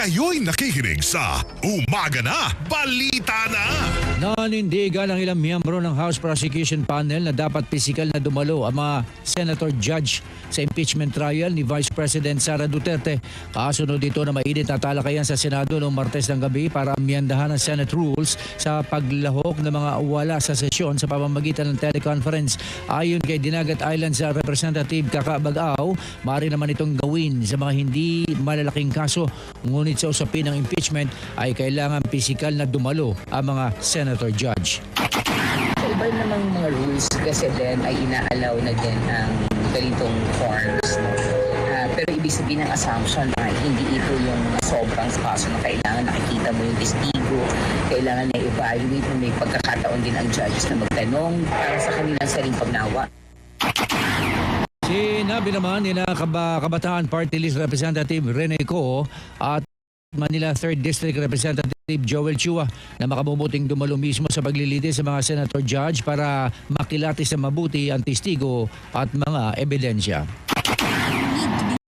Kayo'y nakikinig sa Umaga Na, Balita Na! Nanindigan ang ilang miyembro ng House Prosecution Panel na dapat pisikal na dumalo ang mga Senator Judge sa impeachment trial ni Vice President Sara Duterte. Kasunod dito na mainit na talakayan sa Senado noong Martes ng gabi para amyendahan ang Senate rules sa paglahok ng mga wala sa sesyon sa pamamagitan ng teleconference. Ayon kay Dinagat Islands Representative Kaka Bag-aw, maaari naman itong gawin sa mga hindi malalaking kaso. Ngunit sa usapin ng impeachment ay kailangan pisikal na dumalo ang mga Senator Judge. Iba namang mga rules kasi din ay inaalaw na din ang ganitong forms. No? Pero ibig sabihin ng assumption na hindi ito yung sobrang kaso na kailangan nakikita mo yung testigo, kailangan na evaluate na may pagkakataon din ang judges na magtanong para sa kanilang saring pagnawa. Sinabi naman nila Kabataan Party List Representative Rene Co at Manila 3rd District Representative Joel Chua na makabubuting dumalo mismo sa paglilitis sa mga Senator Judge para makilatis sa mabuti ang testigo at mga ebidensya.